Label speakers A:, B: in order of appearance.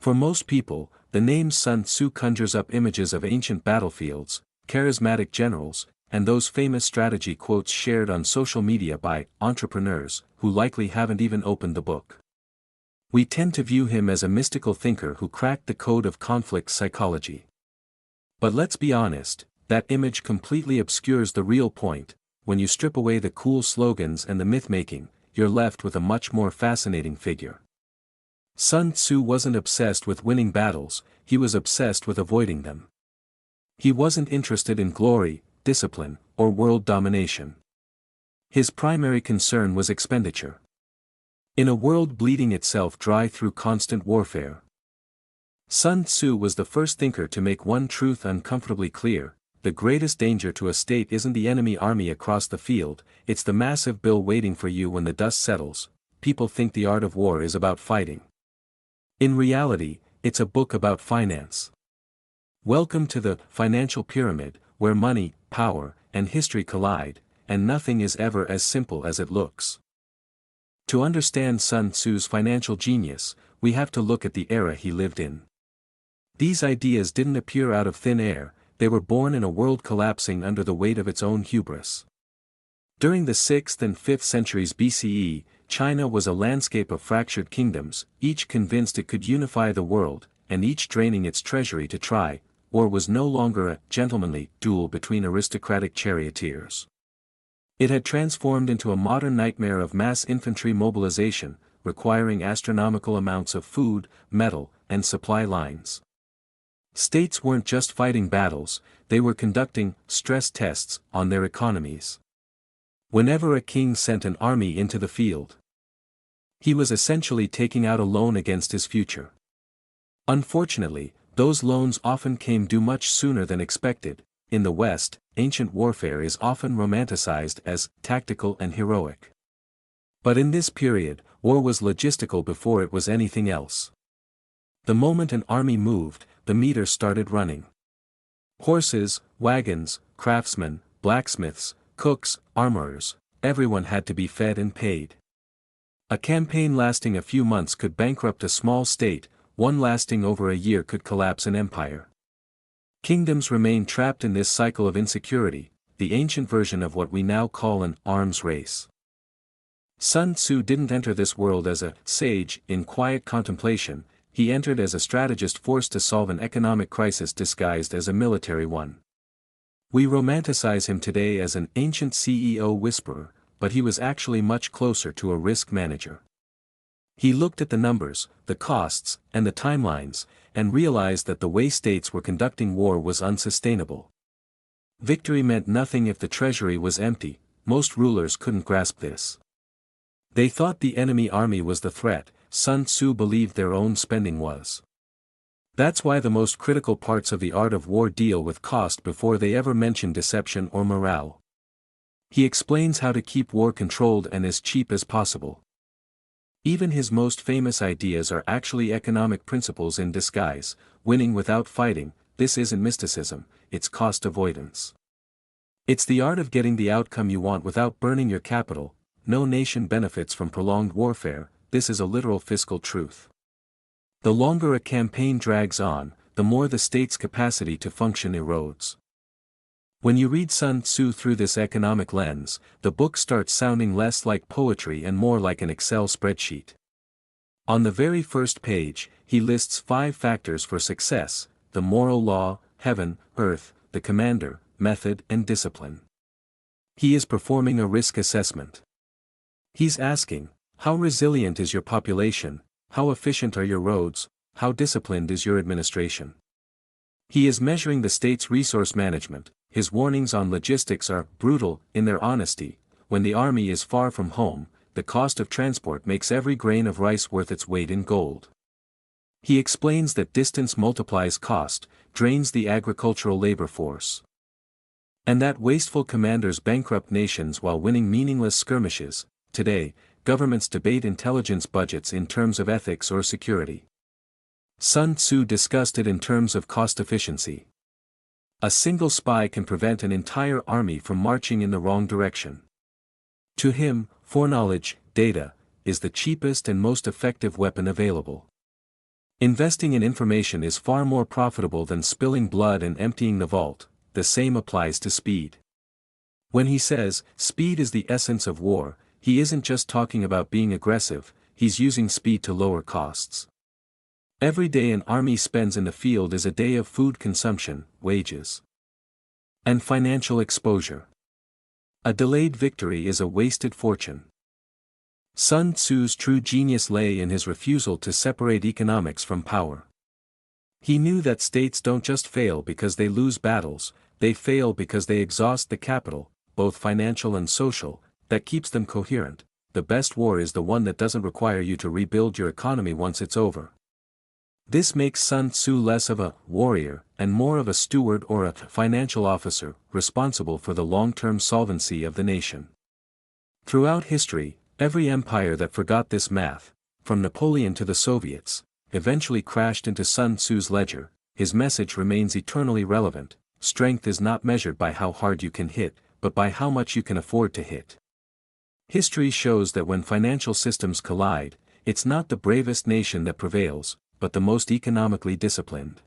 A: For most people, the name Sun Tzu conjures up images of ancient battlefields, charismatic generals, and those famous strategy quotes shared on social media by entrepreneurs who likely haven't even opened the book. We tend to view him as a mystical thinker who cracked the code of conflict psychology. But let's be honest, that image completely obscures the real point. When you strip away the cool slogans and the myth-making, you're left with a much more fascinating figure. Sun Tzu wasn't obsessed with winning battles, he was obsessed with avoiding them. He wasn't interested in glory, discipline, or world domination. His primary concern was expenditure. In a world bleeding itself dry through constant warfare, Sun Tzu was the first thinker to make one truth uncomfortably clear: the greatest danger to a state isn't the enemy army across the field, it's the massive bill waiting for you when the dust settles. People think the art of war is about fighting. In reality, it's a book about finance. Welcome to the financial pyramid, where money, power, and history collide, and nothing is ever as simple as it looks. To understand Sun Tzu's financial genius, we have to look at the era he lived in. These ideas didn't appear out of thin air, they were born in a world collapsing under the weight of its own hubris. During the 6th and 5th centuries BCE, China was a landscape of fractured kingdoms, each convinced it could unify the world, and each draining its treasury to try. War was no longer a gentlemanly duel between aristocratic charioteers. It had transformed into a modern nightmare of mass infantry mobilization, requiring astronomical amounts of food, metal, and supply lines. States weren't just fighting battles, they were conducting stress tests on their economies. Whenever a king sent an army into the field, he was essentially taking out a loan against his future. Unfortunately, those loans often came due much sooner than expected. In the West, ancient warfare is often romanticized as tactical and heroic. But in this period, war was logistical before it was anything else. The moment an army moved, the meter started running. Horses, wagons, craftsmen, blacksmiths, cooks, armorers, everyone had to be fed and paid. A campaign lasting a few months could bankrupt a small state, one lasting over a year could collapse an empire. Kingdoms remained trapped in this cycle of insecurity, the ancient version of what we now call an arms race. Sun Tzu didn't enter this world as a sage in quiet contemplation, he entered as a strategist forced to solve an economic crisis disguised as a military one. We romanticize him today as an ancient CEO whisperer, but he was actually much closer to a risk manager. He looked at the numbers, the costs, and the timelines, and realized that the way states were conducting war was unsustainable. Victory meant nothing if the treasury was empty. Most rulers couldn't grasp this. They thought the enemy army was the threat, Sun Tzu believed their own spending was. That's why the most critical parts of the art of war deal with cost before they ever mention deception or morale. He explains how to keep war controlled and as cheap as possible. Even his most famous ideas are actually economic principles in disguise: winning without fighting. This isn't mysticism, it's cost avoidance. It's the art of getting the outcome you want without burning your capital. No nation benefits from prolonged warfare, this is a literal fiscal truth. The longer a campaign drags on, the more the state's capacity to function erodes. When you read Sun Tzu through this economic lens, the book starts sounding less like poetry and more like an Excel spreadsheet. On the very first page, he lists 5 factors for success: the moral law, heaven, earth, the commander, method, and discipline. He is performing a risk assessment. He's asking, how resilient is your population, how efficient are your roads, how disciplined is your administration? He is measuring the state's resource management. His warnings on logistics are brutal in their honesty. When the army is far from home, the cost of transport makes every grain of rice worth its weight in gold. He explains that distance multiplies cost, drains the agricultural labor force, and that wasteful commanders bankrupt nations while winning meaningless skirmishes. Today, governments debate intelligence budgets in terms of ethics or security. Sun Tzu discussed it in terms of cost efficiency. A single spy can prevent an entire army from marching in the wrong direction. To him, foreknowledge, data, is the cheapest and most effective weapon available. Investing in information is far more profitable than spilling blood and emptying the vault. The same applies to speed. When he says, speed is the essence of war, he isn't just talking about being aggressive, he's using speed to lower costs. Every day an army spends in the field is a day of food consumption, wages, and financial exposure. A delayed victory is a wasted fortune. Sun Tzu's true genius lay in his refusal to separate economics from power. He knew that states don't just fail because they lose battles, they fail because they exhaust the capital, both financial and social, that keeps them coherent. The best war is the one that doesn't require you to rebuild your economy once it's over. This makes Sun Tzu less of a warrior and more of a steward or a financial officer, responsible for the long-term solvency of the nation. Throughout history, every empire that forgot this math, from Napoleon to the Soviets, eventually crashed into Sun Tzu's ledger. His message remains eternally relevant. Strength is not measured by how hard you can hit, but by how much you can afford to hit. History shows that when financial systems collide, it's not the bravest nation that prevails, but the most economically disciplined.